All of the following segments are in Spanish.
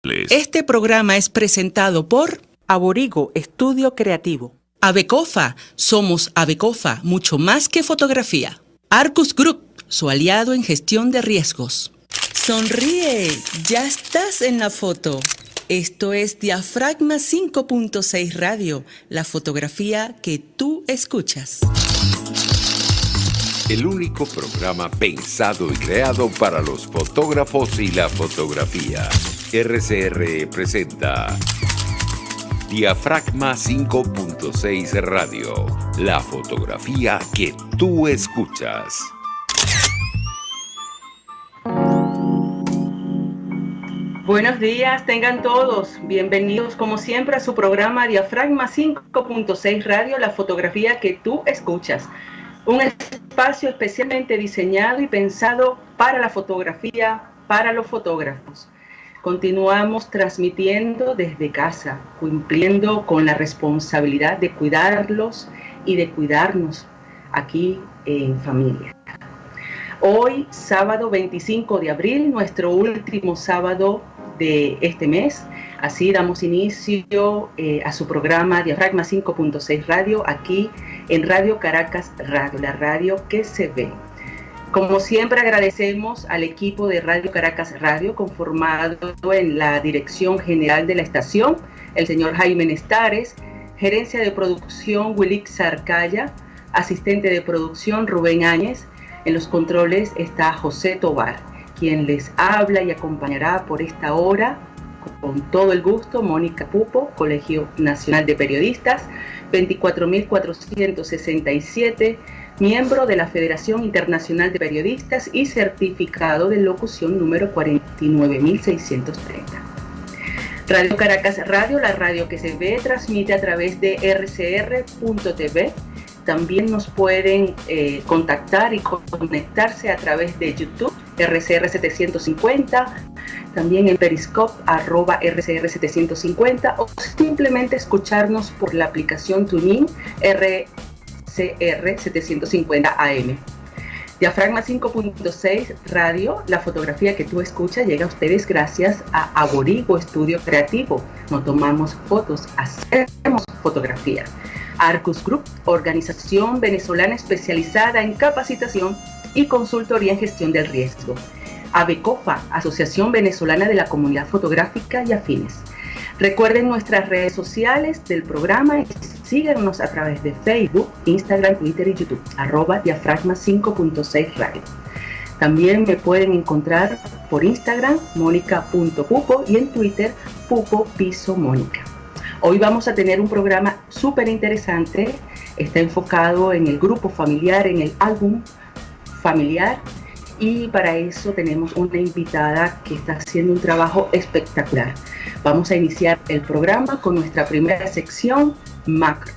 Este programa es presentado por Aborigo Estudio Creativo. Abecofa, somos Abecofa, mucho más que fotografía. Arcus Group, su aliado en gestión de riesgos. Sonríe, ya estás en la foto. Esto es Diafragma 5.6 Radio, la fotografía que tú escuchas. El único programa pensado y creado para los fotógrafos y la fotografía. RCR presenta Diafragma 5.6 Radio, la fotografía que tú escuchas. Buenos días, tengan todos. Bienvenidos como siempre a su programa Diafragma 5.6 Radio, la fotografía que tú escuchas. Un espacio especialmente diseñado y pensado para la fotografía, para los fotógrafos. Continuamos transmitiendo desde casa, cumpliendo con la responsabilidad de cuidarlos y de cuidarnos aquí en familia. Hoy, sábado 25 de abril, nuestro último sábado de este mes, así damos inicio a su programa Diafragma 5.6 Radio, aquí en Radio Caracas Radio, la radio que se ve. Como siempre agradecemos al equipo de Radio Caracas Radio, conformado en la dirección general de la estación, el señor Jaime Nestares, gerencia de producción Wilix Arcaya, asistente de producción Rubén Áñez, en los controles está José Tobar, quien les habla y acompañará por esta hora, con todo el gusto, Mónica Pupo, Colegio Nacional de Periodistas, 24.467, miembro de la Federación Internacional de Periodistas y certificado de locución número 49.630. Radio Caracas Radio, la radio que se ve, transmite a través de rcr.tv. También nos pueden contactar y conectarse a través de YouTube, RCR750, también en Periscope, @RCR750, o simplemente escucharnos por la aplicación TuneIn, RCR750 AM. Diafragma 5.6 Radio, la fotografía que tú escuchas, llega a ustedes gracias a Aborigo Estudio Creativo. No tomamos fotos, hacemos fotografía. Arcus Group, organización venezolana especializada en capacitación y consultoría en gestión del riesgo. Abecofa, Asociación Venezolana de la Comunidad Fotográfica y Afines. Recuerden nuestras redes sociales del programa y síganos a través de Facebook, Instagram, Twitter y YouTube, @Diafragma 5.6 Radio. También me pueden encontrar por Instagram, mónica.pupo, y en Twitter, pupo_mónica. Hoy vamos a tener un programa súper interesante, está enfocado en el grupo familiar, en el álbum familiar, y para eso tenemos una invitada que está haciendo un trabajo espectacular. Vamos a iniciar el programa con nuestra primera sección, Macro.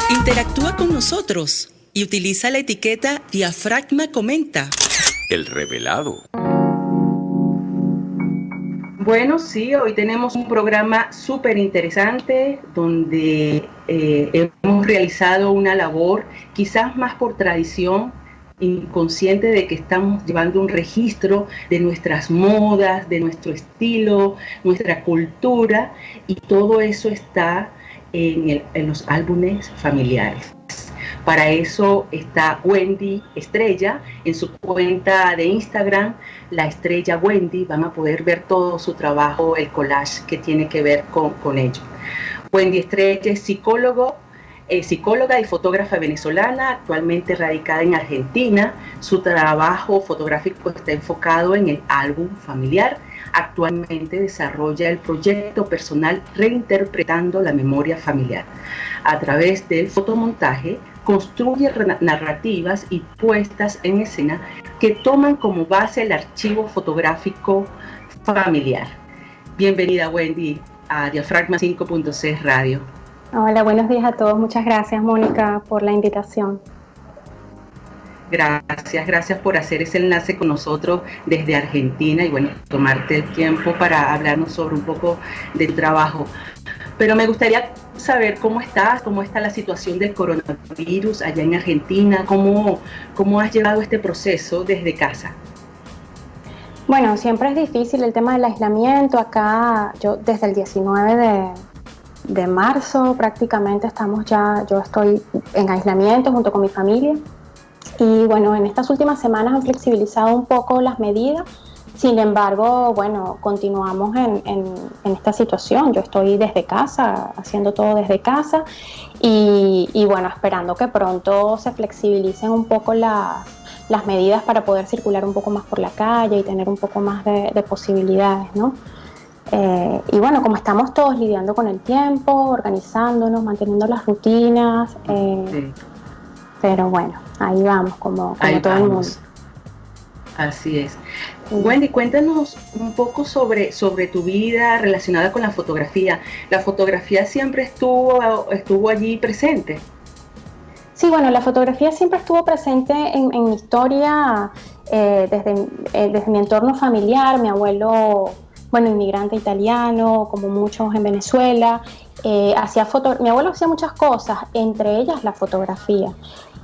Interactúa con nosotros y utiliza la etiqueta Diafragma Comenta. El revelado. Bueno, sí, hoy tenemos un programa súper interesante donde hemos realizado una labor, quizás más por tradición, inconsciente de que estamos llevando un registro de nuestras modas, de nuestro estilo, nuestra cultura, y todo eso está en los álbumes familiares. Para eso está Wendy Estrella en su cuenta de Instagram, La Estrella Wendy. Van a poder ver todo su trabajo, el collage que tiene que ver con ello. Wendy Estrella es psicóloga y fotógrafa venezolana, actualmente radicada en Argentina. Su trabajo fotográfico está enfocado en el álbum familiar. Actualmente desarrolla el proyecto personal Reinterpretando la Memoria Familiar. A través del fotomontaje, construye narrativas y puestas en escena que toman como base el archivo fotográfico familiar. Bienvenida, Wendy, a Diafragma 5.6 Radio. Hola, buenos días a todos. Muchas gracias, Mónica, por la invitación. Gracias por hacer ese enlace con nosotros desde Argentina y bueno, tomarte el tiempo para hablarnos sobre un poco del trabajo. Pero me gustaría saber cómo estás, cómo está la situación del coronavirus allá en Argentina, cómo has llevado este proceso desde casa. Bueno, siempre es difícil el tema del aislamiento. Acá, yo desde el 19 de marzo prácticamente yo estoy en aislamiento junto con mi familia. Y bueno, en estas últimas semanas han flexibilizado un poco las medidas. Sin embargo, bueno, continuamos en esta situación. Yo estoy desde casa, haciendo todo desde casa y bueno, esperando que pronto se flexibilicen un poco las medidas para poder circular un poco más por la calle y tener un poco más de posibilidades, ¿no? Y bueno, como estamos todos lidiando con el tiempo, organizándonos, manteniendo las rutinas, Sí. pero bueno, ahí vamos, como todo el mundo. Así es. Wendy, cuéntanos un poco sobre tu vida relacionada con la fotografía. ¿La fotografía siempre estuvo allí presente? Sí, bueno, la fotografía siempre estuvo presente en mi historia desde mi entorno familiar. Mi abuelo, bueno, inmigrante italiano, como muchos en Venezuela, mi abuelo hacía muchas cosas, entre ellas la fotografía.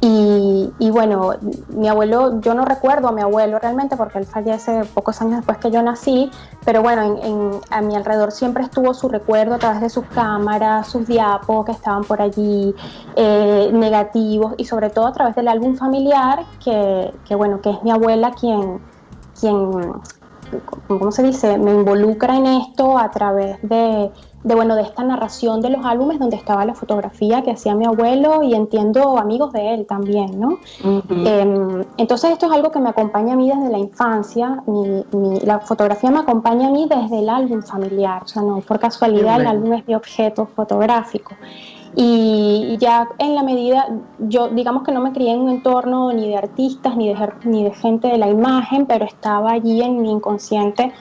Y bueno, mi abuelo, yo no recuerdo a mi abuelo realmente porque él fallece pocos años después que yo nací, pero bueno, a mi alrededor siempre estuvo su recuerdo a través de sus cámaras, sus diapos que estaban por allí, negativos, y sobre todo a través del álbum familiar que bueno, que es mi abuela quien ¿cómo se dice? Me involucra en esto a través de esta narración de los álbumes donde estaba la fotografía que hacía mi abuelo, y entiendo amigos de él también, ¿no? Uh-huh. Entonces esto es algo que me acompaña a mí desde la infancia. La fotografía me acompaña a mí desde el álbum familiar, o sea, no por casualidad el álbum es mi objeto fotográfico. Y ya en la medida, yo digamos que no me crié en un entorno ni de artistas ni de gente de la imagen, pero estaba allí en mi inconsciente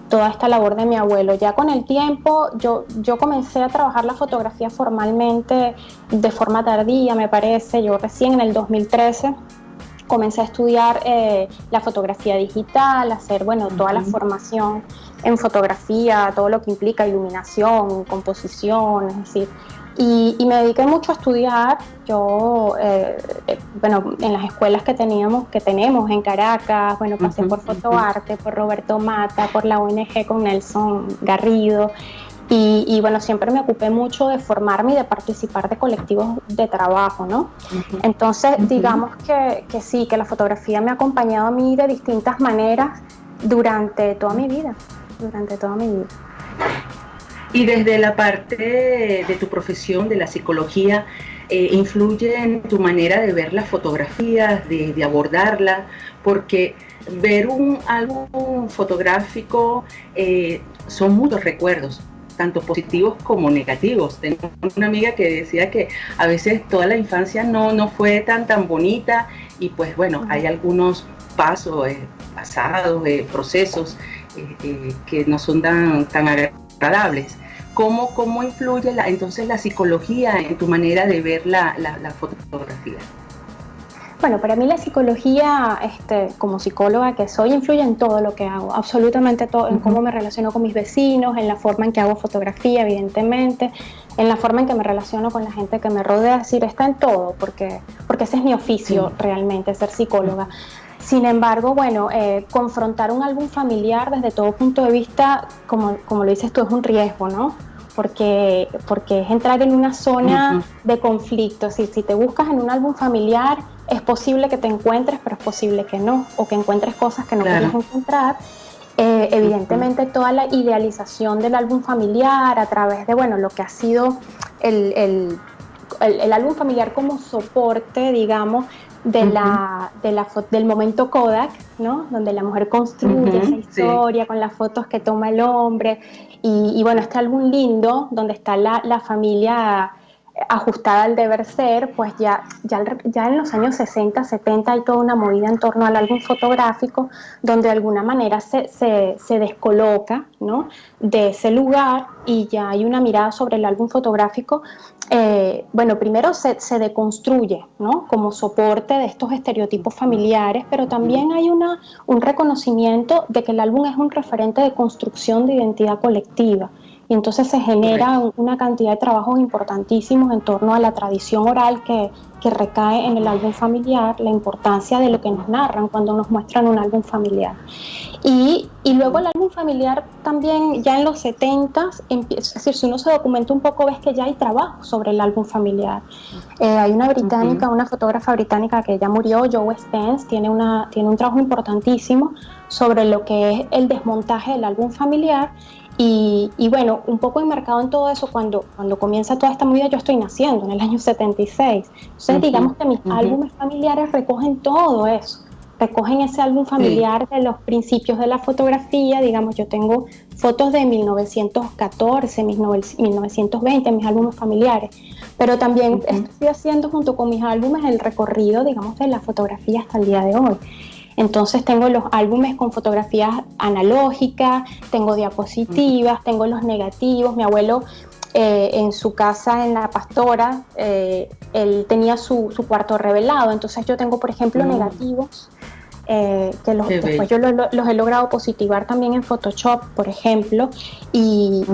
toda esta labor de mi abuelo. Ya con el tiempo yo comencé a trabajar la fotografía formalmente de forma tardía, me parece. Yo recién en el 2013 comencé a estudiar la fotografía digital, hacer toda la formación en fotografía, todo lo que implica iluminación, composición, es decir. Y me dediqué mucho a estudiar. Yo, en las escuelas que tenemos en Caracas, pasé por Fotoarte, por Roberto Mata, por la ONG con Nelson Garrido. Y siempre me ocupé mucho de formarme y de participar de colectivos de trabajo, ¿no? Entonces, digamos que sí, que la fotografía me ha acompañado a mí de distintas maneras durante toda mi vida. Y desde la parte de tu profesión, de la psicología, ¿influye en tu manera de ver las fotografías, de abordarla? Porque ver un álbum fotográfico son muchos recuerdos, tanto positivos como negativos. Tengo una amiga que decía que a veces toda la infancia no fue tan bonita, y pues bueno, hay algunos pasos, procesos que no son tan agradables. ¿Cómo influye entonces la psicología en tu manera de ver la fotografía? Bueno, para mí la psicología, como psicóloga que soy, influye en todo lo que hago, absolutamente todo, en cómo me relaciono con mis vecinos, en la forma en que hago fotografía, evidentemente, en la forma en que me relaciono con la gente que me rodea, es decir, está en todo, porque ese es mi oficio realmente, ser psicóloga. Sin embargo, confrontar un álbum familiar desde todo punto de vista, como lo dices tú, es un riesgo, ¿no? Porque es entrar en una zona de conflicto. Si te buscas en un álbum familiar, es posible que te encuentres, pero es posible que no, o que encuentres cosas que no querías encontrar. Evidentemente, toda la idealización del álbum familiar a través de lo que ha sido el álbum familiar como soporte, digamos, del momento Kodak, ¿no? Donde la mujer construye esa historia con las fotos que toma el hombre. Y este álbum lindo, donde está la familia ajustada al deber ser, pues ya en los años 60, 70 hay toda una movida en torno al álbum fotográfico, donde de alguna manera se descoloca, ¿no?, de ese lugar, y ya hay una mirada sobre el álbum fotográfico. Primero se deconstruye, ¿no?, como soporte de estos estereotipos familiares, pero también hay un reconocimiento de que el álbum es un referente de construcción de identidad colectiva. y entonces se genera una cantidad de trabajos importantísimos en torno a la tradición oral que recae en el álbum familiar, la importancia de lo que nos narran cuando nos muestran un álbum familiar. Y luego el álbum familiar también, ya en los 70s, es decir, si uno se documenta un poco, ves que ya hay trabajo sobre el álbum familiar. Hay una británica, una fotógrafa británica que ya murió, Joe Spence, tiene un trabajo importantísimo sobre lo que es el desmontaje del álbum familiar. Y bueno, un poco enmarcado en todo eso, cuando comienza toda esta movida, yo estoy naciendo en el año 76. Entonces, digamos que mis álbumes familiares recogen todo eso. Recogen ese álbum familiar de los principios de la fotografía. Digamos, yo tengo fotos de 1914, 1920 en mis álbumes familiares, pero también estoy haciendo junto con mis álbumes el recorrido, digamos, de la fotografía hasta el día de hoy. Entonces tengo los álbumes con fotografías analógicas, tengo diapositivas, tengo los negativos. Mi abuelo en su casa en La Pastora, él tenía su cuarto revelado, entonces yo tengo, por ejemplo, negativos que después yo los he logrado positivar también en Photoshop, por ejemplo, y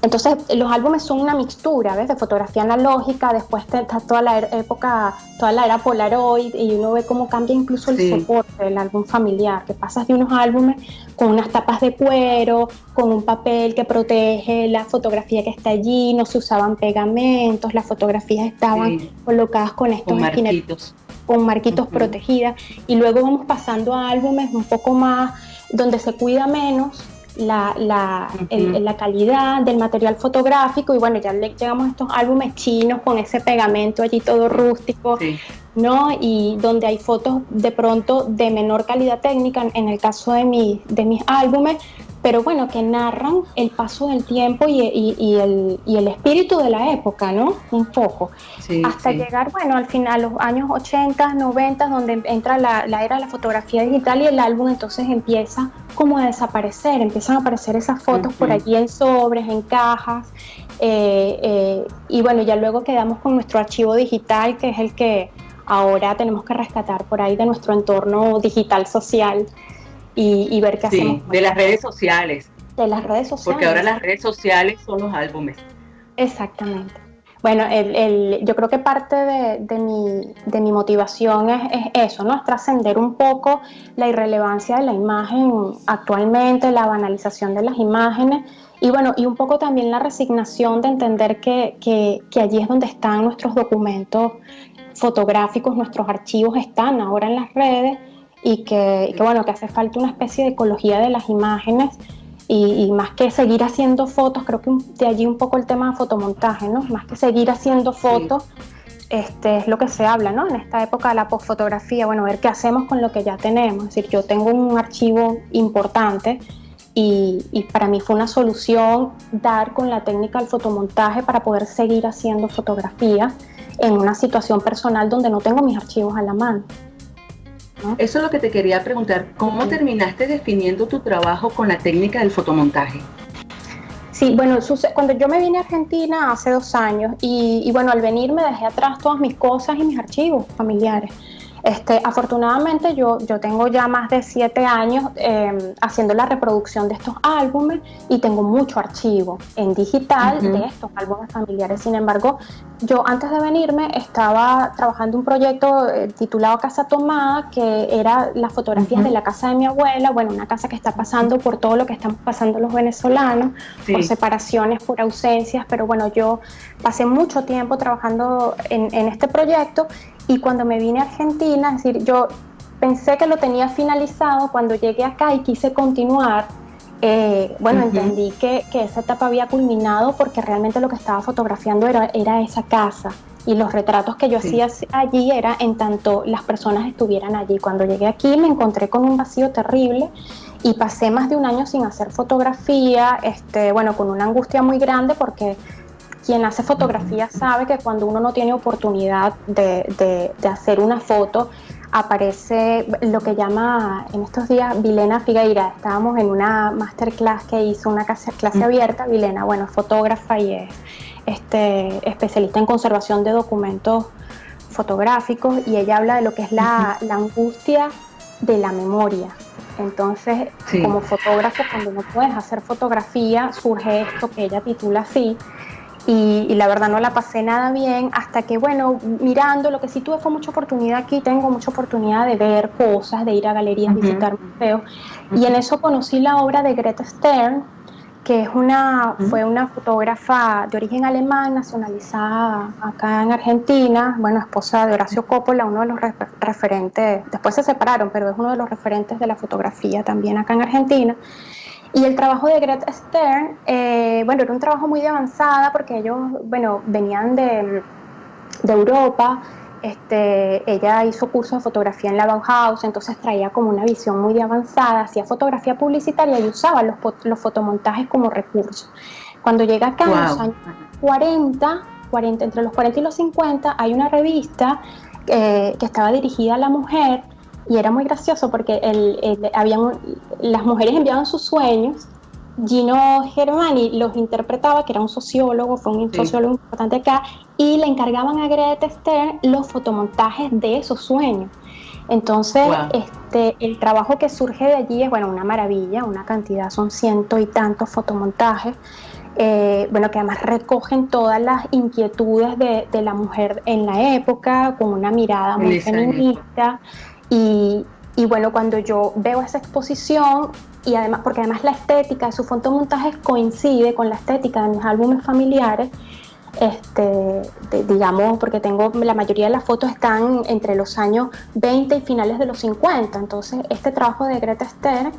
entonces los álbumes son una mixtura, ¿ves? De fotografía analógica, después está toda la era Polaroid, y uno ve cómo cambia incluso el soporte del álbum familiar, que pasas de unos álbumes con unas tapas de cuero, con un papel que protege la fotografía que está allí, no se usaban pegamentos, las fotografías estaban colocadas con estos marquitos. Con marquitos protegidas, y luego vamos pasando a álbumes un poco más, donde se cuida menos la calidad del material fotográfico, y bueno, ya llegamos a estos álbumes chinos con ese pegamento allí todo rústico, ¿no? Y donde hay fotos de pronto de menor calidad técnica, en el caso de mis álbumes, pero bueno, que narran el paso del tiempo y el espíritu de la época, ¿no? Un poco. Hasta llegar, bueno, al final, a los años 80, 90, donde entra la era de la fotografía digital, y el álbum entonces empieza como a desaparecer, empiezan a aparecer esas fotos por allí en sobres, en cajas, y bueno, ya luego quedamos con nuestro archivo digital, que es el que ahora tenemos que rescatar por ahí de nuestro entorno digital social. Y ver qué hacemos. De las redes sociales. De las redes sociales. Porque ahora las redes sociales son los álbumes. Exactamente. Bueno, yo creo que parte de mi motivación es eso, ¿no? Es trascender un poco la irrelevancia de la imagen actualmente, la banalización de las imágenes, y bueno, y un poco también la resignación de entender que allí es donde están nuestros documentos fotográficos, nuestros archivos están ahora en las redes, y que bueno, que hace falta una especie de ecología de las imágenes, y más que seguir haciendo fotos, creo que de allí un poco el tema de fotomontaje, ¿no? Más que seguir haciendo fotos, es lo que se habla, ¿no? En esta época de la posfotografía, bueno, ver qué hacemos con lo que ya tenemos. Es decir, yo tengo un archivo importante, y para mí fue una solución dar con la técnica del fotomontaje para poder seguir haciendo fotografías en una situación personal donde no tengo mis archivos a la mano. Eso es lo que te quería preguntar. ¿Cómo terminaste definiendo tu trabajo con la técnica del fotomontaje? Sí, bueno, cuando yo me vine a Argentina hace 2 años, y bueno, al venir me dejé atrás todas mis cosas y mis archivos familiares. Afortunadamente yo tengo ya más de 7 años haciendo la reproducción de estos álbumes, y tengo mucho archivo en digital de estos álbumes familiares. Sin embargo, yo antes de venirme estaba trabajando un proyecto titulado Casa Tomada, que era las fotografías de la casa de mi abuela, bueno, una casa que está pasando por todo lo que estamos pasando los venezolanos, por separaciones, por ausencias, pero bueno, yo pasé mucho tiempo trabajando en este proyecto. Y cuando me vine a Argentina, es decir, yo pensé que lo tenía finalizado. Cuando llegué acá y quise continuar, entendí que esa etapa había culminado, porque realmente lo que estaba fotografiando era esa casa, y los retratos que yo hacía allí era en tanto las personas estuvieran allí. Cuando llegué aquí me encontré con un vacío terrible, y pasé más de 1 año sin hacer fotografía, con una angustia muy grande, porque quien hace fotografía sabe que cuando uno no tiene oportunidad de hacer una foto, aparece lo que llama en estos días Vilena Figueira. Estábamos en una masterclass que hizo, una clase abierta. Vilena, bueno, fotógrafa y es especialista en conservación de documentos fotográficos, y ella habla de lo que es la angustia de la memoria. Entonces, como fotógrafo, cuando no puedes hacer fotografía, surge esto que ella titula así. Y la verdad no la pasé nada bien hasta que, bueno, mirando, lo que sí tuve fue mucha oportunidad aquí, tengo mucha oportunidad de ver cosas, de ir a galerías, visitar museos, y en eso conocí la obra de Greta Stern, que fue una fotógrafa de origen alemán, nacionalizada acá en Argentina, bueno, esposa de Horacio Coppola, uno de los referentes, después se separaron, pero es uno de los referentes de la fotografía también acá en Argentina. Y el trabajo de Greta Stern, bueno, era un trabajo muy de avanzada porque ellos, bueno, venían de Europa. Ella hizo curso de fotografía en la Bauhaus, entonces traía como una visión muy de avanzada, hacía fotografía publicitaria y usaba los fotomontajes como recurso. Cuando llega acá en los años 40, entre los 40 y los 50, hay una revista que estaba dirigida a la mujer. Y era muy gracioso porque las mujeres enviaban sus sueños, Gino Germani los interpretaba, que era un sociólogo, fue un sociólogo importante acá, y le encargaban a Greta Stern los fotomontajes de esos sueños. Entonces, el trabajo que surge de allí es, bueno, una maravilla, una cantidad, son 100 y tantos fotomontajes, bueno, que además recogen todas las inquietudes de la mujer en la época, con una mirada muy feminista. Y bueno, cuando yo veo esa exposición, y además, porque además la estética de sus fotomontajes coincide con la estética de mis álbumes familiares, digamos, porque la mayoría de las fotos están entre los años 20 y finales de los 50, entonces este trabajo de Greta Stern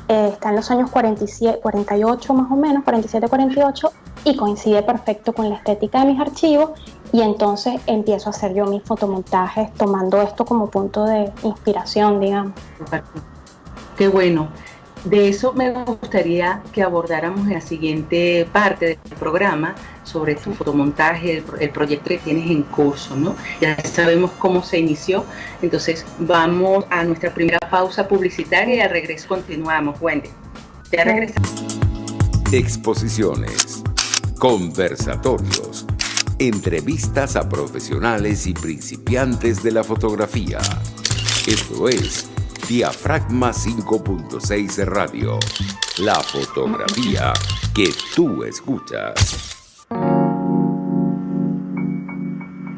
está en los años 48 más o menos, 47, 48, y coincide perfecto con la estética de mis archivos, y entonces empiezo a hacer yo mis fotomontajes tomando esto como punto de inspiración, digamos. Qué bueno. De eso me gustaría que abordáramos en la siguiente parte del programa, sobre tu fotomontaje, el proyecto que tienes en curso, ¿no? Ya sabemos cómo se inició, entonces vamos a nuestra primera pausa publicitaria y al regreso continuamos. Wendy, ya regresamos. Exposiciones, conversatorios, entrevistas a profesionales y principiantes de la fotografía. Esto es Diafragma 5.6 Radio, la fotografía que tú escuchas.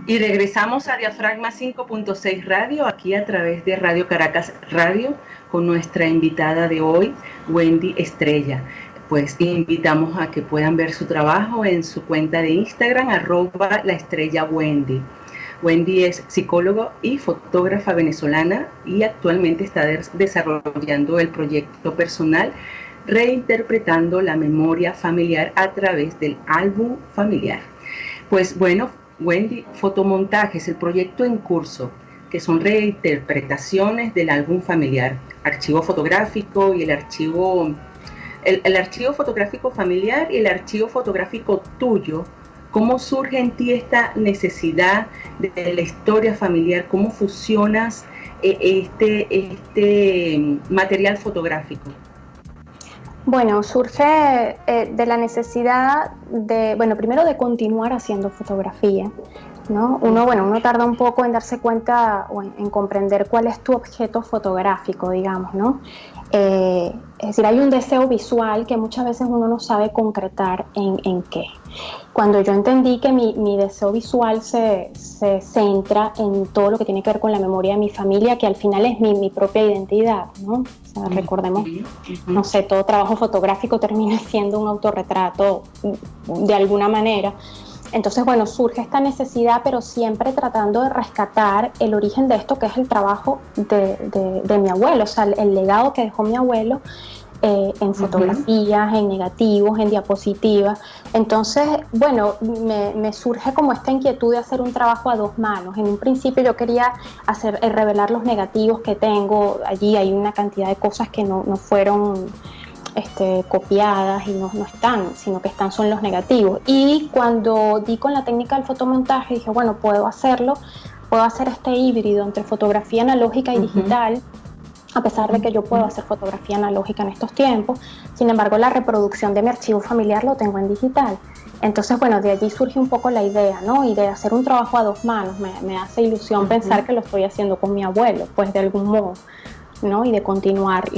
Y regresamos a Diafragma 5.6 Radio, aquí a través de Radio Caracas Radio, con nuestra invitada de hoy, Wendy Estrella. Pues invitamos a que puedan ver su trabajo en su cuenta de Instagram, @laestrellawendy. Wendy es psicóloga y fotógrafa venezolana y actualmente está desarrollando el proyecto personal Reinterpretando la memoria familiar a través del álbum familiar. Pues bueno, Wendy, fotomontajes, el proyecto en curso, que son reinterpretaciones del álbum familiar, archivo fotográfico y el archivo fotográfico familiar y el archivo fotográfico tuyo. ¿Cómo surge en ti esta necesidad de la historia familiar? ¿Cómo fusionas este material fotográfico? Bueno, surge de la necesidad de, bueno, primero de continuar haciendo fotografía, ¿no? Uno tarda un poco en darse cuenta o en comprender cuál es tu objeto fotográfico, digamos, ¿no? Es decir, hay un deseo visual que muchas veces uno no sabe concretar en qué. Cuando yo entendí que mi deseo visual se centra en todo lo que tiene que ver con la memoria de mi familia, que al final es mi propia identidad, ¿no? O sea, recordemos, no sé, todo trabajo fotográfico termina siendo un autorretrato de alguna manera. Entonces, bueno, surge esta necesidad, pero siempre tratando de rescatar el origen de esto, que es el trabajo de mi abuelo, o sea, el legado que dejó mi abuelo en fotografías, en negativos, en diapositivas. Entonces, bueno, me surge como esta inquietud de hacer un trabajo a dos manos. En un principio yo quería revelar los negativos que tengo. Allí hay una cantidad de cosas que no fueron copiadas y no están, sino que son los negativos. Y cuando di con la técnica del fotomontaje, dije, bueno, puedo hacer este híbrido entre fotografía analógica y digital, a pesar de que yo puedo hacer fotografía analógica en estos tiempos. Sin embargo, la reproducción de mi archivo familiar lo tengo en digital. Entonces, bueno, de allí surge un poco la idea, ¿no? Y de hacer un trabajo a dos manos. Me hace ilusión pensar que lo estoy haciendo con mi abuelo, pues de algún modo. ¿no? Y de continuar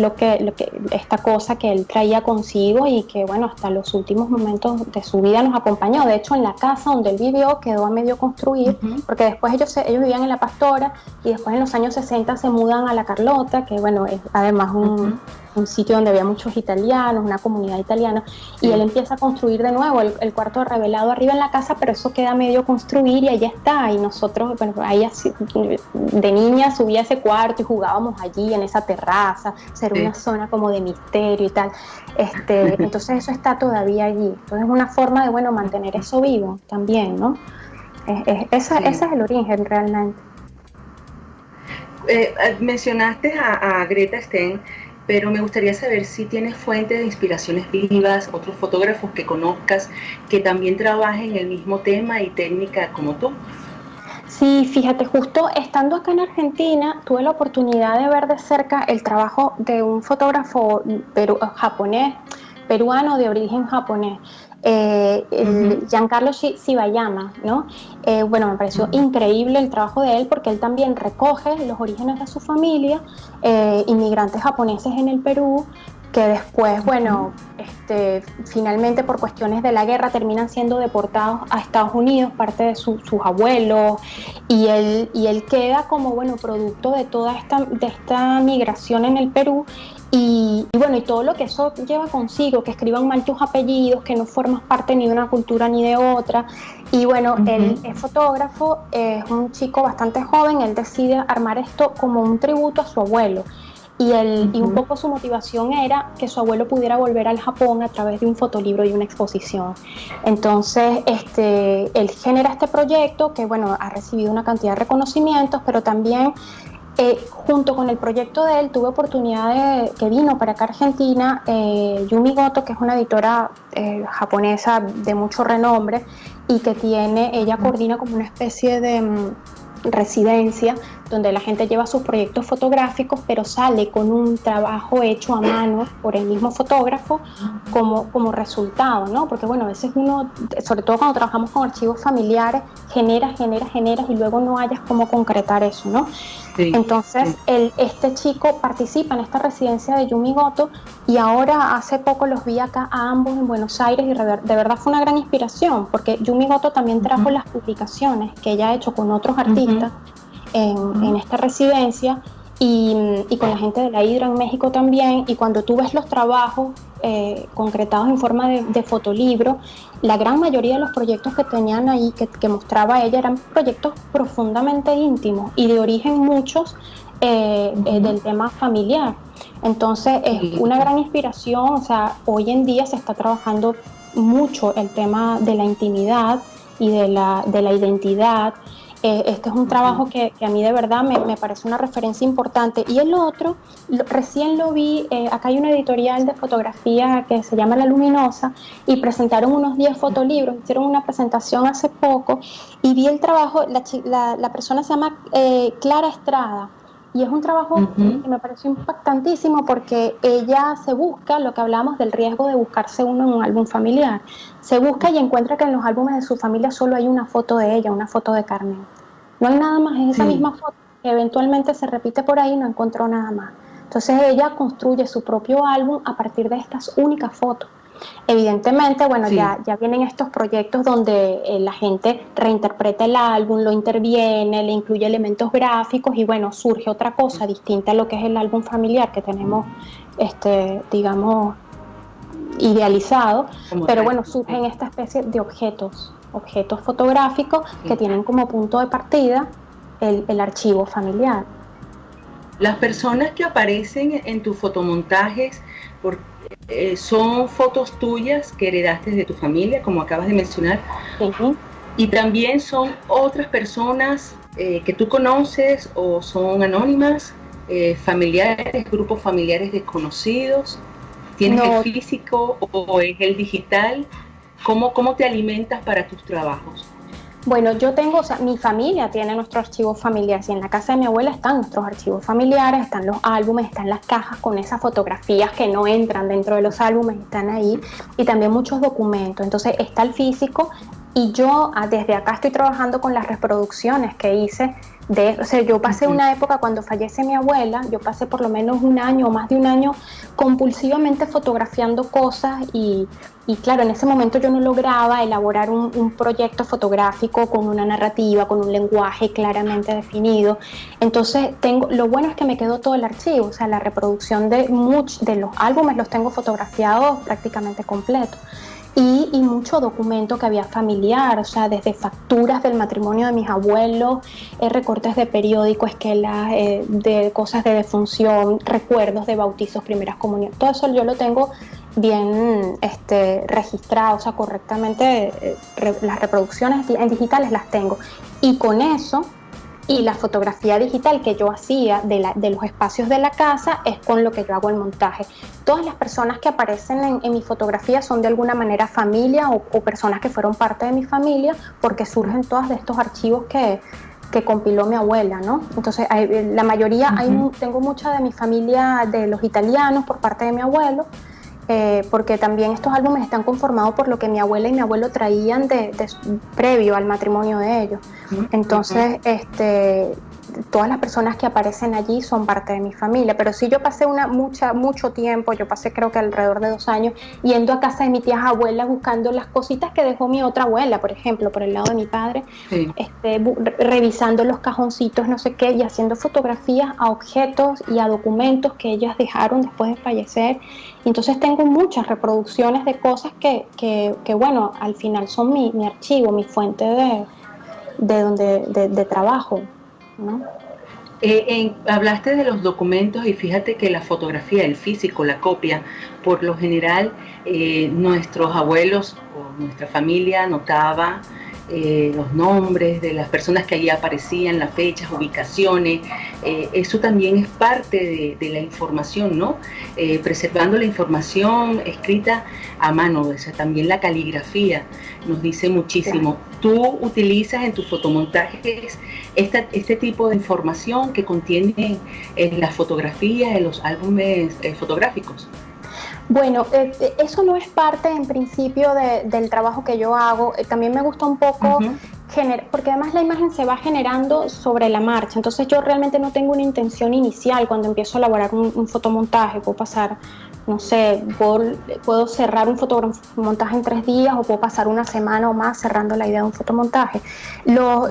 esta cosa que él traía consigo y que, bueno, hasta los últimos momentos de su vida nos acompañó. De hecho, en la casa donde él vivió quedó a medio construir, porque después ellos vivían en La Pastora y después en los años 60 se mudan a La Carlota, que, bueno, es además un sitio donde había muchos italianos, una comunidad italiana, y él empieza a construir de nuevo el cuarto revelado arriba en la casa, pero eso queda medio construir y ahí está. Y nosotros, bueno, ahí así, de niña subía a ese cuarto y jugábamos allí en esa terraza, ser una zona como de misterio y tal. Entonces eso está todavía allí. Entonces es una forma de, bueno, mantener eso vivo también, ¿no? Ese es el origen realmente. Mencionaste a Greta Steen, pero me gustaría saber si tienes fuentes de inspiraciones vivas, otros fotógrafos que conozcas que también trabajen el mismo tema y técnica como tú. Sí, fíjate, justo estando acá en Argentina tuve la oportunidad de ver de cerca el trabajo de un fotógrafo peruano de origen japonés, Giancarlo Shibayama, ¿no? Bueno, me pareció increíble el trabajo de él porque él también recoge los orígenes de su familia, inmigrantes japoneses en el Perú, que después, bueno, finalmente por cuestiones de la guerra terminan siendo deportados a Estados Unidos, parte de sus abuelos, y él queda como, bueno, producto de toda esta migración en el Perú. Y bueno, y todo lo que eso lleva consigo, que escriban mal tus apellidos, que no formas parte ni de una cultura ni de otra. Y bueno, él es fotógrafo, es un chico bastante joven, él decide armar esto como un tributo a su abuelo. Y un poco su motivación era que su abuelo pudiera volver al Japón a través de un fotolibro y una exposición. Entonces, él genera este proyecto que, bueno, ha recibido una cantidad de reconocimientos, pero también junto con el proyecto de él tuve oportunidad que vino para acá a Argentina Yumi Goto, que es una editora japonesa de mucho renombre y que ella coordina como una especie de residencia donde la gente lleva sus proyectos fotográficos, pero sale con un trabajo hecho a mano por el mismo fotógrafo como resultado, ¿no? Porque, bueno, a veces uno, sobre todo cuando trabajamos con archivos familiares, generas y luego no hayas cómo concretar eso, ¿no? Sí. Entonces, este chico participa en esta residencia de Yumi Goto y ahora hace poco los vi acá a ambos en Buenos Aires y de verdad fue una gran inspiración, porque Yumi Goto también trajo las publicaciones que ella ha hecho con otros artistas en esta residencia y con la gente de la Hidra en México también, y cuando tú ves los trabajos concretados en forma de fotolibro, la gran mayoría de los proyectos que tenían ahí, que mostraba ella, eran proyectos profundamente íntimos y de origen muchos del tema familiar. Entonces es una gran inspiración. O sea, hoy en día se está trabajando mucho el tema de la intimidad y de la identidad. Este es un trabajo que a mí de verdad me parece una referencia importante. Y el otro, recién lo vi, acá hay una editorial de fotografía que se llama La Luminosa y presentaron unos 10 fotolibros, hicieron una presentación hace poco y vi el trabajo, la persona se llama Clara Estrada. Y es un trabajo que me pareció impactantísimo porque ella se busca, lo que hablamos del riesgo de buscarse uno en un álbum familiar, se busca y encuentra que en los álbumes de su familia solo hay una foto de ella, una foto de Carmen. No hay nada más, es esa misma foto que eventualmente se repite por ahí y no encontró nada más. Entonces ella construye su propio álbum a partir de estas únicas fotos. Evidentemente, bueno, ya vienen estos proyectos donde la gente reinterpreta el álbum, lo interviene, le incluye elementos gráficos y bueno, surge otra cosa distinta a lo que es el álbum familiar que tenemos, digamos, idealizado, pero bueno, surgen esta especie de objetos fotográficos que tienen como punto de partida el archivo familiar. Las personas que aparecen en tus fotomontajes son fotos tuyas que heredaste de tu familia, como acabas de mencionar, y también son otras personas que tú conoces o son anónimas, familiares, grupos familiares desconocidos. ¿Tienes el físico o es el digital? ¿Cómo te alimentas para tus trabajos? Bueno, yo tengo, o sea, mi familia tiene nuestro archivo familiar. Si en la casa de mi abuela están nuestros archivos familiares, están los álbumes, están las cajas con esas fotografías que no entran dentro de los álbumes, están ahí, y también muchos documentos. Entonces está el físico y yo desde acá estoy trabajando con las reproducciones que hice O sea, yo pasé una época cuando fallece mi abuela, yo pasé por lo menos un año o más de un año compulsivamente fotografiando cosas y claro, en ese momento yo no lograba elaborar un proyecto fotográfico con una narrativa, con un lenguaje claramente definido. Entonces, lo bueno es que me quedó todo el archivo, o sea, la reproducción de los álbumes los tengo fotografiados prácticamente completos. Y mucho documento que había familiar, o sea, desde facturas del matrimonio de mis abuelos, recortes de periódicos, esquelas de cosas de defunción, recuerdos de bautizos, primeras comuniones, todo eso yo lo tengo bien registrado, o sea, correctamente las reproducciones en digitales las tengo. Y con eso, y la fotografía digital que yo hacía de los espacios de la casa es con lo que yo hago el montaje. Todas las personas que aparecen en mi fotografía son de alguna manera familia o personas que fueron parte de mi familia, porque surgen todas de estos archivos que compiló mi abuela, ¿no? Entonces, la mayoría, tengo mucha de mi familia de los italianos por parte de mi abuelo, porque también estos álbumes están conformados por lo que mi abuela y mi abuelo traían previo al matrimonio de ellos. Entonces, todas las personas que aparecen allí son parte de mi familia, pero sí yo pasé mucho tiempo, yo pasé creo que alrededor de 2 años yendo a casa de mi tía abuela buscando las cositas que dejó mi otra abuela, por ejemplo, por el lado de mi padre, sí. Revisando los cajoncitos, no sé qué, y haciendo fotografías a objetos y a documentos que ellas dejaron después de fallecer. Entonces tengo muchas reproducciones de cosas que bueno, al final son mi archivo, mi fuente de trabajo, ¿no? Hablaste de los documentos y fíjate que la fotografía, el físico, la copia, por lo general nuestros abuelos o nuestra familia anotaba los nombres de las personas que allí aparecían, las fechas, ubicaciones. Eso también es parte de la información, ¿no? Preservando la información escrita a mano, o sea, también la caligrafía nos dice muchísimo. ¿Tú utilizas en tus fotomontajes este tipo de información que contienen las fotografías, en los álbumes fotográficos? Bueno, eso no es parte en principio del trabajo que yo hago. También me gusta un poco porque además la imagen se va generando sobre la marcha. Entonces yo realmente no tengo una intención inicial cuando empiezo a elaborar un fotomontaje. Puedo pasar, no sé, puedo cerrar un fotomontaje en 3 días o puedo pasar una semana o más cerrando la idea de un fotomontaje.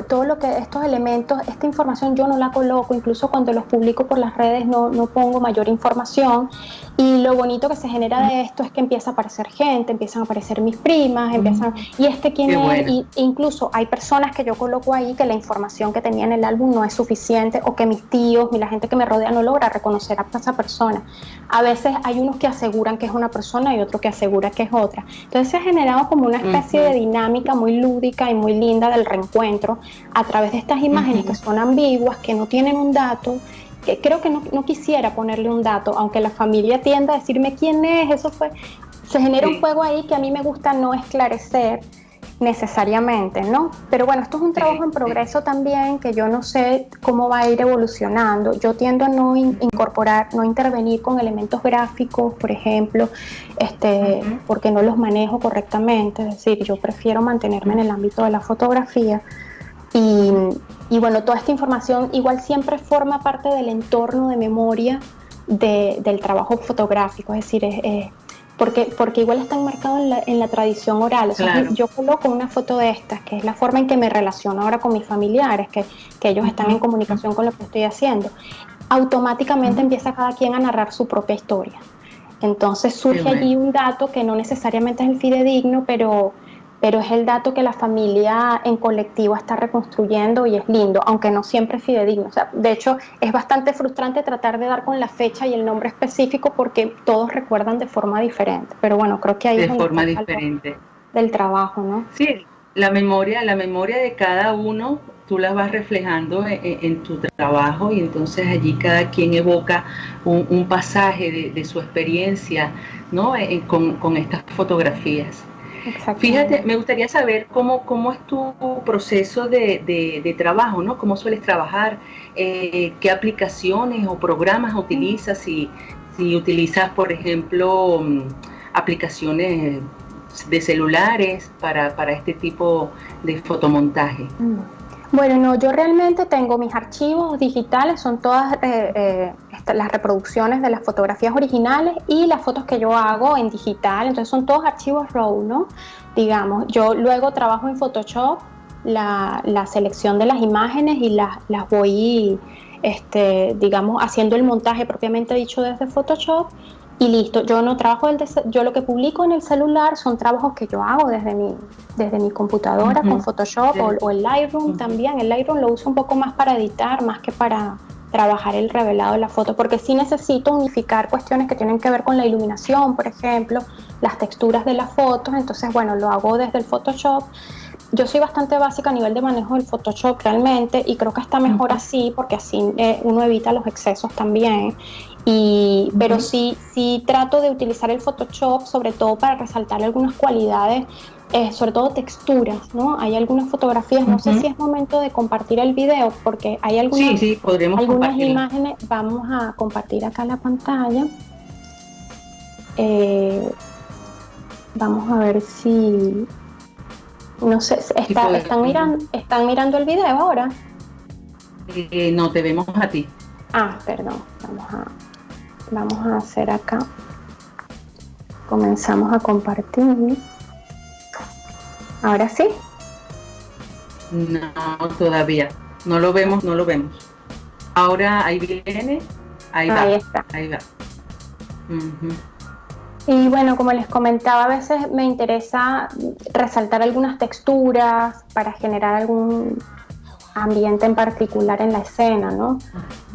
Todo lo que estos elementos, esta información yo no la coloco, incluso cuando los publico por las redes no pongo mayor información. Y lo bonito que se genera de esto es que empieza a aparecer gente, empiezan a aparecer mis primas, y quién es, bueno. Y incluso hay personas que yo coloco ahí que la información que tenía en el álbum no es suficiente, o que mis tíos y la gente que me rodea no logra reconocer a esa persona. A veces hay unos que aseguran que es una persona y otro que asegura que es otra. Entonces se ha generado como una especie de dinámica muy lúdica y muy linda del reencuentro a través de estas imágenes que son ambiguas, que no tienen un dato, que creo que no quisiera ponerle un dato, aunque la familia tienda a decirme quién es, se genera un juego ahí que a mí me gusta no esclarecer necesariamente, ¿no? Pero bueno, esto es un trabajo en progreso también, que yo no sé cómo va a ir evolucionando. Yo tiendo a no intervenir con elementos gráficos, por ejemplo, porque no los manejo correctamente, es decir, yo prefiero mantenerme en el ámbito de la fotografía. Y bueno, toda esta información igual siempre forma parte del entorno de memoria del trabajo fotográfico, es decir, porque igual está enmarcado en la tradición oral. O sea, claro. Yo coloco una foto de estas, que es la forma en que me relaciono ahora con mis familiares, que ellos están en comunicación con lo que estoy haciendo. Automáticamente empieza cada quien a narrar su propia historia. Entonces surge allí un dato que no necesariamente es el fidedigno, pero es el dato que la familia en colectivo está reconstruyendo y es lindo, aunque no siempre es fidedigno. O sea, de hecho, es bastante frustrante tratar de dar con la fecha y el nombre específico porque todos recuerdan de forma diferente. Pero bueno, creo que ahí es forma diferente del trabajo, ¿no? Sí, la memoria de cada uno, tú la vas reflejando en tu trabajo, y entonces allí cada quien evoca un pasaje de su experiencia, ¿no? Con estas fotografías. Fíjate, me gustaría saber cómo es tu proceso de trabajo, ¿no? ¿Cómo sueles trabajar? ¿Qué aplicaciones o programas utilizas? Si utilizas, por ejemplo, aplicaciones de celulares para este tipo de fotomontaje. Bueno, no, yo realmente tengo mis archivos digitales, son todas las reproducciones de las fotografías originales y las fotos que yo hago en digital, entonces son todos archivos RAW, ¿no? Digamos, yo luego trabajo en Photoshop la selección de las imágenes y las voy, digamos, haciendo el montaje propiamente dicho desde Photoshop. Y listo, yo no trabajo, yo lo que publico en el celular son trabajos que yo hago desde mi computadora con Photoshop o el Lightroom también. El Lightroom lo uso un poco más para editar, más que para trabajar el revelado de la foto, porque sí necesito unificar cuestiones que tienen que ver con la iluminación, por ejemplo, las texturas de las fotos, entonces bueno, lo hago desde el Photoshop. Yo soy bastante básica a nivel de manejo del Photoshop realmente y creo que está mejor así porque así uno evita los excesos también. Pero sí trato de utilizar el Photoshop sobre todo para resaltar algunas cualidades, sobre todo texturas, ¿no? Hay algunas fotografías, no sé si es momento de compartir el video porque hay algunas imágenes, vamos a compartir acá la pantalla. Vamos a ver si... No sé, ¿están mirando el video ahora? No, te vemos a ti. Perdón, vamos a hacer acá. Comenzamos a compartir. ¿Ahora sí? No, todavía. No lo vemos. Ahora ahí viene. Ahí está. Ahí va. Y bueno, como les comentaba, a veces me interesa resaltar algunas texturas para generar algún ambiente en particular en la escena, ¿no?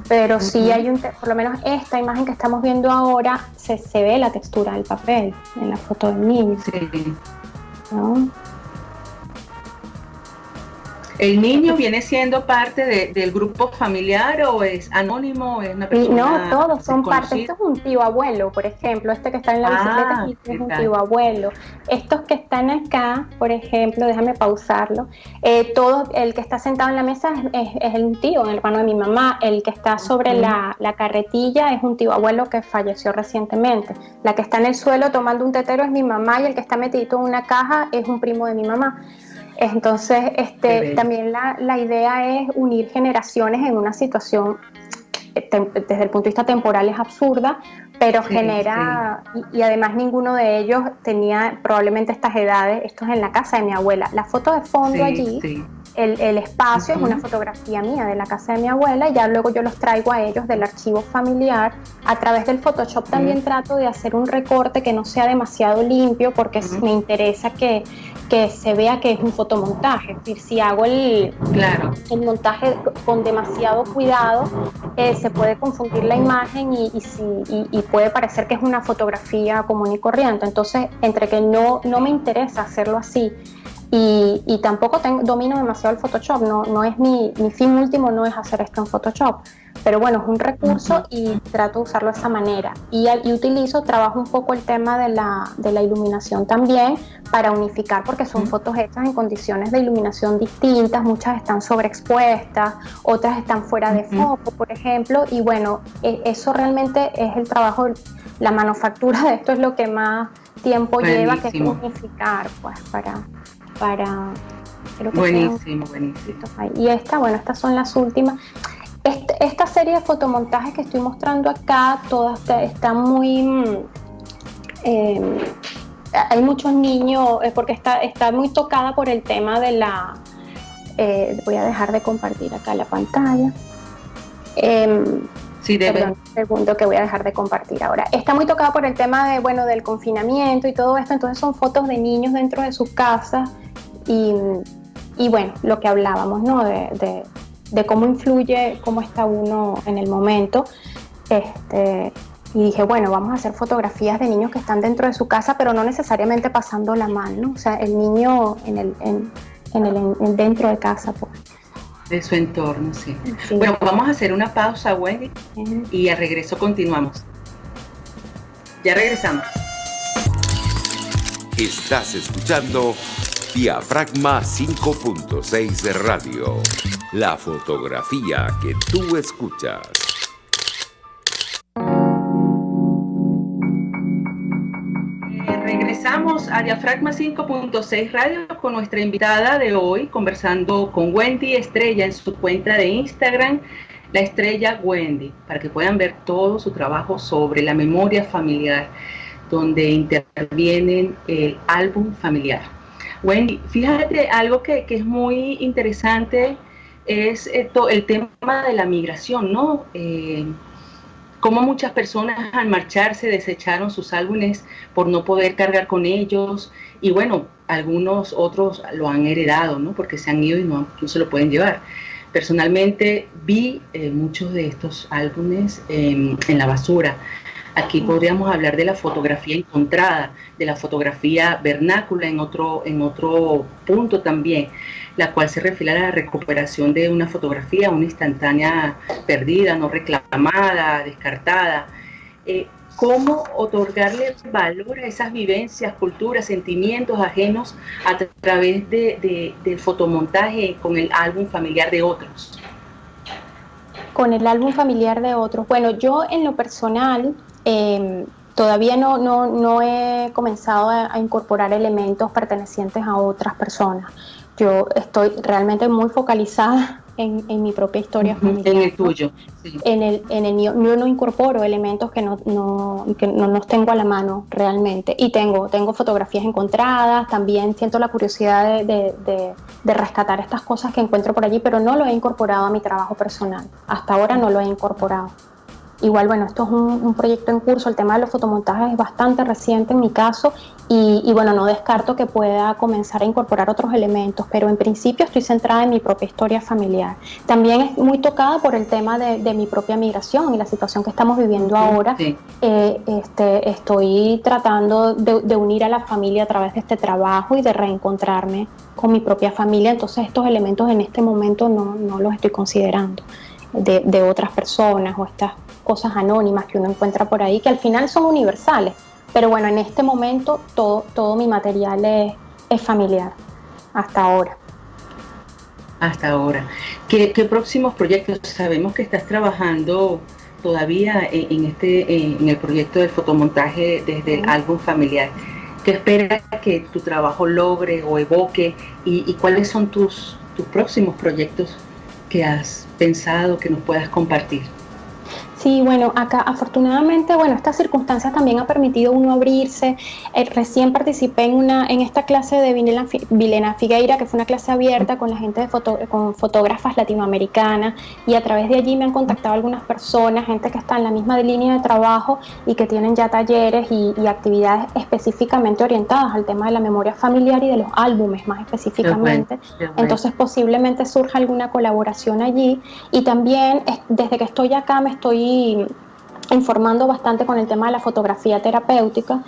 Pero sí hay por lo menos esta imagen que estamos viendo ahora, se ve la textura del papel en la foto del niño. Sí. ¿No? ¿El niño viene siendo parte del grupo familiar o es anónimo o es una persona? No, todos son parte. Esto es un tío abuelo, por ejemplo. Este que está en la bicicleta es un tío abuelo. Estos que están acá, por ejemplo, déjame pausarlo. Todo el que está sentado en la mesa es un tío, un hermano de mi mamá. El que está sobre la carretilla es un tío abuelo que falleció recientemente. La que está en el suelo tomando un tetero es mi mamá y el que está metido en una caja es un primo de mi mamá. Entonces, también la idea es unir generaciones en una situación, desde el punto de vista temporal es absurda, pero genera, y además ninguno de ellos tenía probablemente estas edades. Esto es en la casa de mi abuela. La foto de fondo allí, el espacio es una fotografía mía de la casa de mi abuela, y ya luego yo los traigo a ellos del archivo familiar. A través del Photoshop también trato de hacer un recorte que no sea demasiado limpio, porque me interesa que se vea que es un fotomontaje. Es decir, si hago el montaje con demasiado cuidado, se puede confundir la imagen y puede parecer que es una fotografía común y corriente. Entonces, entre que no me interesa hacerlo así y tampoco domino demasiado el Photoshop, no es mi fin último, no es hacer esto en Photoshop, pero bueno, es un recurso y trato de usarlo de esa manera. Y trabajo un poco el tema de la iluminación también para unificar, porque son fotos hechas en condiciones de iluminación distintas, muchas están sobreexpuestas, otras están fuera de foco, por ejemplo, y bueno, eso realmente es el trabajo, la manufactura de esto es lo que más tiempo lleva, que es unificar, pues, para creo que buenísimo. Y estas son las últimas. Esta serie de fotomontajes que estoy mostrando acá, todas están muy... hay muchos niños, porque está muy tocada por el tema de la... voy a dejar de compartir acá la pantalla. Perdón, un segundo que voy a dejar de compartir ahora. Está muy tocada por el tema del confinamiento y todo esto, entonces son fotos de niños dentro de sus casas y bueno, lo que hablábamos, ¿no? De cómo influye, cómo está uno en el momento. Y dije, bueno, vamos a hacer fotografías de niños que están dentro de su casa, pero no necesariamente pasándola mal, ¿no? O sea, el niño dentro de casa, pues. De su entorno, sí. Bueno, vamos a hacer una pausa, Wendy, y al regreso continuamos. Ya regresamos. Estás escuchando Diafragma 5.6 Radio, la fotografía que tú escuchas. Regresamos a Diafragma 5.6 Radio con nuestra invitada de hoy, conversando con Wendy Estrella en su cuenta de Instagram, La Estrella Wendy, para que puedan ver todo su trabajo sobre la memoria familiar, donde intervienen el álbum familiar. Wendy, fíjate, algo que es muy interesante es el tema de la migración, ¿no? Cómo muchas personas al marcharse desecharon sus álbumes por no poder cargar con ellos, y bueno, algunos otros lo han heredado, ¿no? Porque se han ido y no se lo pueden llevar. Personalmente vi muchos de estos álbumes en la basura. Aquí podríamos hablar de la fotografía encontrada, de la fotografía vernácula en otro punto también, la cual se refiere a la recuperación de una fotografía, una instantánea perdida, no reclamada, descartada. ¿Cómo otorgarle valor a esas vivencias, culturas, sentimientos ajenos a través del fotomontaje con el álbum familiar de otros? Con el álbum familiar de otros. Bueno, yo en lo personal todavía no he comenzado a incorporar elementos pertenecientes a otras personas. Yo estoy realmente muy focalizada en mi propia historia familiar. En el tuyo. Sí. En el mío, yo no incorporo elementos que no los tengo a la mano realmente. Y tengo fotografías encontradas, también siento la curiosidad de rescatar estas cosas que encuentro por allí, pero no lo he incorporado a mi trabajo personal. Hasta ahora no lo he incorporado. Igual, bueno, esto es un proyecto en curso, el tema de los fotomontajes es bastante reciente en mi caso y bueno, no descarto que pueda comenzar a incorporar otros elementos, pero en principio estoy centrada en mi propia historia familiar. También es muy tocada por el tema de mi propia migración y la situación que estamos viviendo ahora. Sí. Estoy tratando de unir a la familia a través de este trabajo y de reencontrarme con mi propia familia, entonces estos elementos en este momento no los estoy considerando de otras personas o estas cosas anónimas que uno encuentra por ahí, que al final son universales, pero bueno, en este momento todo mi material es familiar, hasta ahora. Hasta ahora. ¿Qué próximos proyectos? Sabemos que estás trabajando todavía en el proyecto del fotomontaje desde el álbum familiar. ¿Qué esperas que tu trabajo logre o evoque y cuáles son tus próximos proyectos que has pensado que nos puedas compartir? Sí, bueno, acá afortunadamente, bueno, estas circunstancias también han permitido uno abrirse. Recién participé en esta clase de Vilena Figueira, que fue una clase abierta con la gente con fotógrafas latinoamericanas, y a través de allí me han contactado algunas personas, gente que está en la misma línea de trabajo y que tienen ya talleres y actividades específicamente orientadas al tema de la memoria familiar y de los álbumes más específicamente. Qué bueno. Entonces posiblemente surja alguna colaboración allí, y también desde que estoy acá me estoy informando bastante con el tema de la fotografía terapéutica,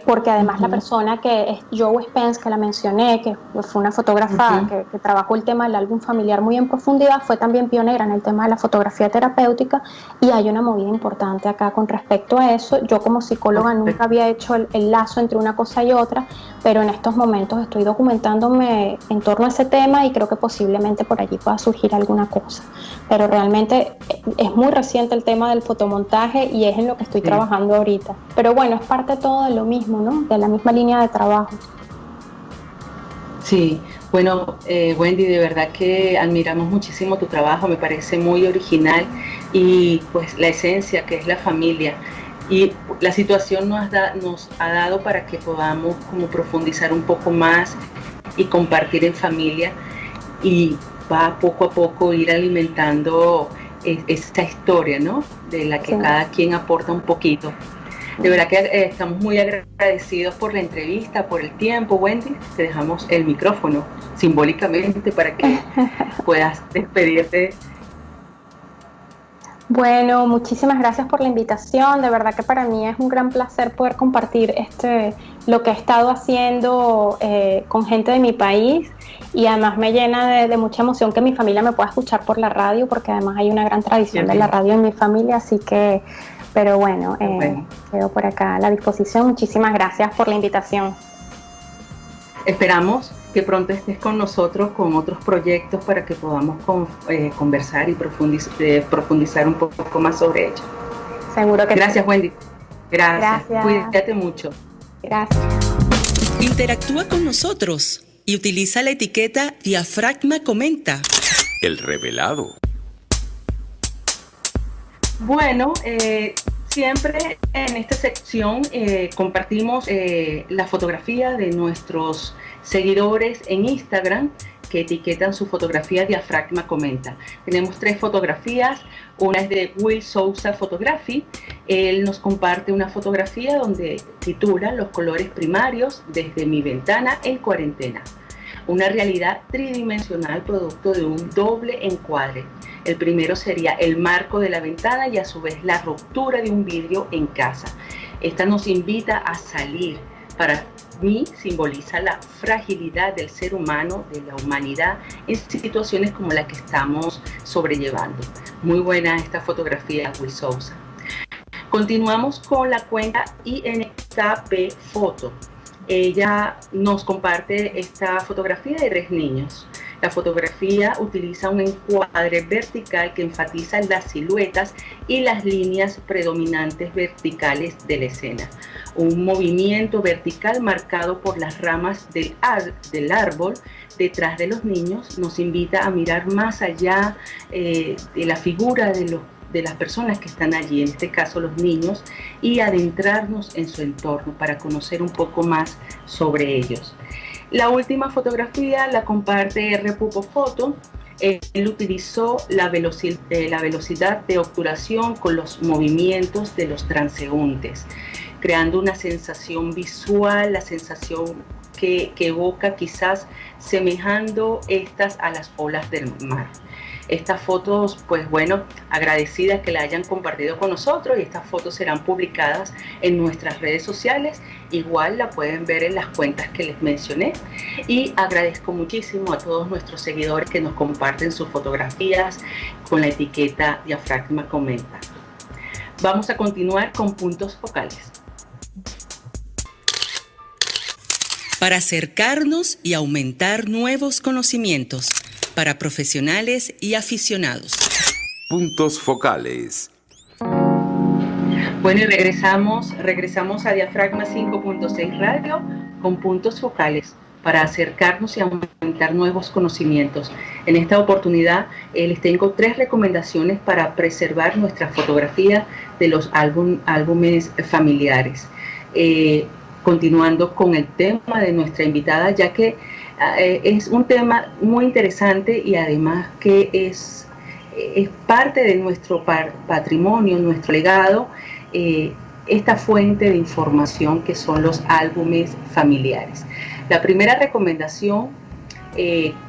porque además la persona que es Joe Spence, que la mencioné, que fue una fotógrafa que trabajó el tema del álbum familiar muy en profundidad, fue también pionera en el tema de la fotografía terapéutica, y hay una movida importante acá con respecto a eso. Yo como psicóloga nunca había hecho el lazo entre una cosa y otra, pero en estos momentos estoy documentándome en torno a ese tema y creo que posiblemente por allí pueda surgir alguna cosa. Pero realmente es muy reciente el tema del fotomontaje y es en lo que estoy trabajando ahorita. Pero bueno, es parte todo de lo mismo, ¿no? De la misma línea de trabajo. Sí, bueno, Wendy, de verdad que admiramos muchísimo tu trabajo, me parece muy original y pues la esencia que es la familia. Y la situación nos ha dado para que podamos como profundizar un poco más y compartir en familia, y va poco a poco ir alimentando esta historia, ¿no? De la que cada quien aporta un poquito. De verdad que estamos muy agradecidos por la entrevista, por el tiempo, Wendy. Te dejamos el micrófono simbólicamente para que puedas despedirte. Bueno, muchísimas gracias por la invitación. De verdad que para mí es un gran placer poder compartir lo que he estado haciendo con gente de mi país, y además me llena de mucha emoción que mi familia me pueda escuchar por la radio, porque además hay una gran tradición de la radio en mi familia, así que, pero bueno, quedo por acá a la disposición. Muchísimas gracias por la invitación. Esperamos que pronto estés con nosotros con otros proyectos para que podamos conversar y profundizar un poco más sobre ello. Seguro que Gracias, sí. Wendy. Gracias. Gracias. Cuídate mucho. Gracias. Interactúa con nosotros y utiliza la etiqueta Diafragma Comenta. El revelado. Bueno, siempre en esta sección compartimos la fotografía de nuestros seguidores en Instagram que etiquetan su fotografía Diafragma Comenta. Tenemos 3 fotografías, una es de Will Sousa Photography. Él nos comparte una fotografía donde titula Los colores primarios desde mi ventana en cuarentena. Una realidad tridimensional producto de un doble encuadre. El primero sería el marco de la ventana y a su vez la ruptura de un vidrio en casa. Esta nos invita a salir. Para mí simboliza la fragilidad del ser humano, de la humanidad, en situaciones como la que estamos sobrellevando. Muy buena esta fotografía de Will Sousa. Continuamos con la cuenta INKP Foto. Ella nos comparte esta fotografía de 3 niños. La fotografía utiliza un encuadre vertical que enfatiza las siluetas y las líneas predominantes verticales de la escena. Un movimiento vertical marcado por las ramas del árbol detrás de los niños nos invita a mirar más allá de la figura de las personas que están allí, en este caso los niños, y adentrarnos en su entorno para conocer un poco más sobre ellos. La última fotografía la comparte R. Pupo Foto. Él utilizó la velocidad de obturación con los movimientos de los transeúntes, creando una sensación visual, la sensación que evoca quizás semejando estas a las olas del mar. Estas fotos, pues bueno, agradecidas que la hayan compartido con nosotros, y estas fotos serán publicadas en nuestras redes sociales. Igual la pueden ver en las cuentas que les mencioné, y agradezco muchísimo a todos nuestros seguidores que nos comparten sus fotografías con la etiqueta Diafragma Comenta. Vamos a continuar con puntos focales. Para acercarnos y aumentar nuevos conocimientos para profesionales y aficionados. Puntos focales. Bueno, y regresamos a Diafragma 5.6 Radio con puntos focales para acercarnos y aumentar nuevos conocimientos. En esta oportunidad les tengo 3 recomendaciones para preservar nuestra fotografía de los álbumes familiares. Continuando con el tema de nuestra invitada, ya que es un tema muy interesante y además que es parte de nuestro patrimonio, nuestro legado, esta fuente de información que son los álbumes familiares. La primera recomendación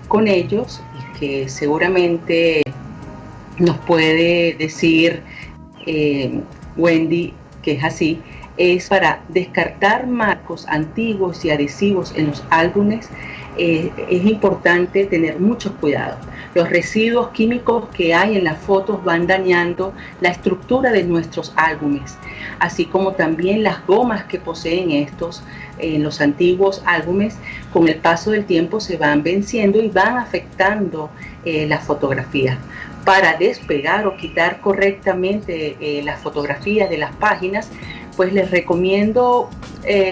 con ellos, y que seguramente nos puede decir Wendy que es así, es para descartar marcos antiguos y adhesivos en los álbumes. Es importante tener mucho cuidado. Los residuos químicos que hay en las fotos van dañando la estructura de nuestros álbumes, así como también las gomas que poseen estos en los antiguos álbumes. Con el paso del tiempo se van venciendo y van afectando la fotografía. Para despegar o quitar correctamente las fotografías de las páginas, pues les recomiendo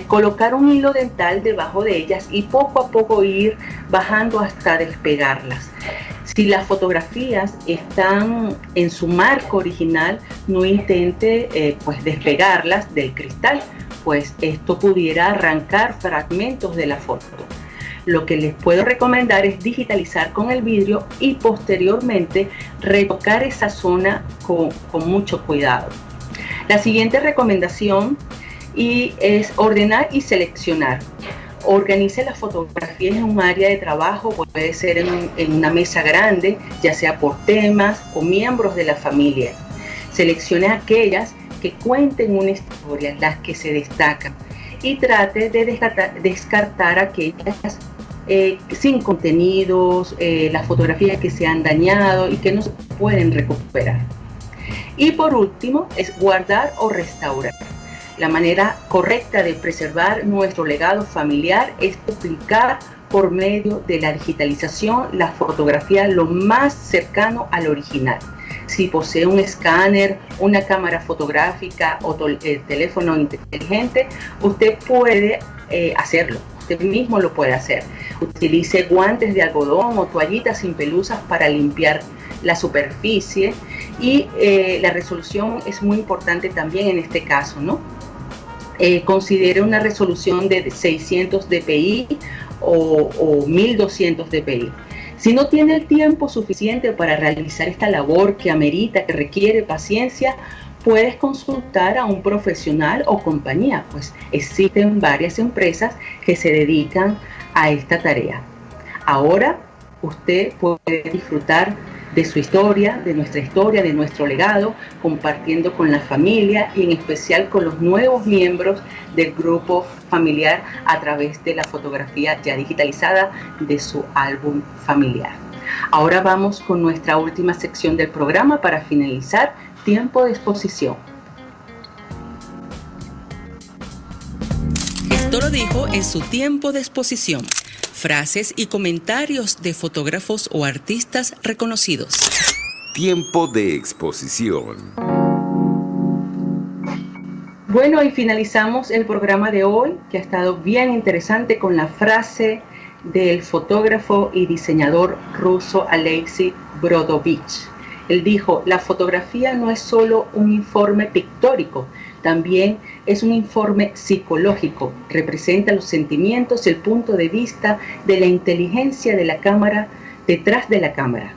colocar un hilo dental debajo de ellas y poco a poco ir bajando hasta despegarlas. Si las fotografías están en su marco original, no intente pues despegarlas del cristal, pues esto pudiera arrancar fragmentos de la foto. Lo que les puedo recomendar es digitalizar con el vidrio y posteriormente retocar esa zona con mucho cuidado. La siguiente recomendación es ordenar y seleccionar. Organice las fotografías en un área de trabajo, puede ser en una mesa grande, ya sea por temas o miembros de la familia. Seleccione aquellas que cuenten una historia, las que se destacan, y trate de descartar aquellas sin contenidos, las fotografías que se han dañado y que no se pueden recuperar. Y por último es guardar o restaurar. La manera correcta de preservar nuestro legado familiar es duplicar por medio de la digitalización la fotografía lo más cercano al original. Si posee un escáner, una cámara fotográfica o teléfono inteligente, usted puede hacerlo. usted mismo lo puede hacer. Utilice guantes de algodón o toallitas sin pelusas para limpiar la superficie y la resolución es muy importante también en este caso, ¿no? Considere una resolución de 600 dpi o 1200 dpi. Si no tiene el tiempo suficiente para realizar esta labor que amerita, que requiere paciencia, puedes consultar a un profesional o compañía, pues existen varias empresas que se dedican a esta tarea. Ahora usted puede disfrutar de su historia, de nuestro legado, compartiendo con la familia y en especial con los nuevos miembros del grupo familiar a través de la fotografía ya digitalizada de su álbum familiar. Ahora vamos con nuestra última sección del programa para finalizar, tiempo de exposición. Esto lo dijo en su tiempo de exposición. Frases y comentarios de fotógrafos o artistas reconocidos. Tiempo de exposición. Bueno, y finalizamos el programa de hoy, que ha estado bien interesante con la frase del fotógrafo y diseñador ruso Alexei Brodovich. Él dijo: la fotografía no es solo un informe pictórico, también es un informe psicológico. Representa los sentimientos y el punto de vista de la inteligencia de la cámara detrás de la cámara.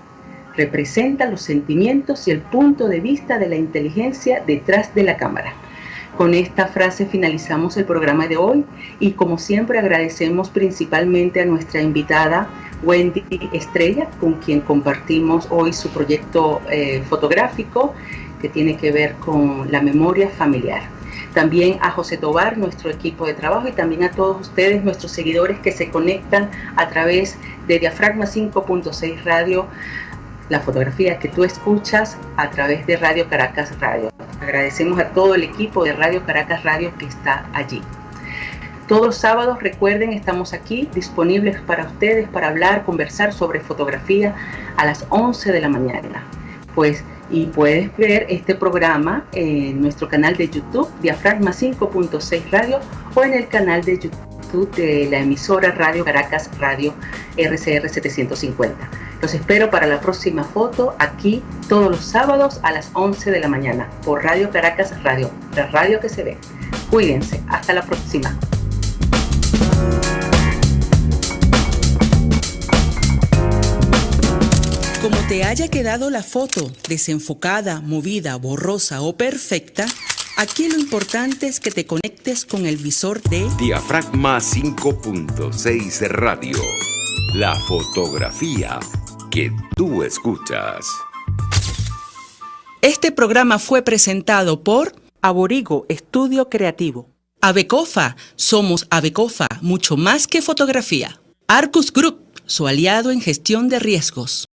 Representa los sentimientos y el punto de vista de la inteligencia detrás de la cámara. Con esta frase finalizamos el programa de hoy y como siempre agradecemos principalmente a nuestra invitada Wendy Estrella, con quien compartimos hoy su proyecto fotográfico que tiene que ver con la memoria familiar. También a José Tobar, nuestro equipo de trabajo, y también a todos ustedes, nuestros seguidores que se conectan a través de Diafragma 5.6 Radio, la fotografía que tú escuchas a través de Radio Caracas Radio. Agradecemos a todo el equipo de Radio Caracas Radio que está allí. Todos los sábados, recuerden, estamos aquí disponibles para ustedes para hablar, conversar sobre fotografía a las 11 de la mañana. Y puedes ver este programa en nuestro canal de YouTube, Diafragma 5.6 Radio, o en el canal de YouTube de la emisora Radio Caracas Radio RCR 750. Los espero para la próxima foto aquí todos los sábados a las 11 de la mañana por Radio Caracas Radio, la radio que se ve. Cuídense, hasta la próxima. Como te haya quedado la foto, desenfocada, movida, borrosa o perfecta, aquí lo importante es que te conectes con el visor de Diafragma 5.6 Radio. La fotografía que tú escuchas. Este programa fue presentado por Aborigo Estudio Creativo. Abecofa, somos Abecofa, mucho más que fotografía. Arcus Group, su aliado en gestión de riesgos.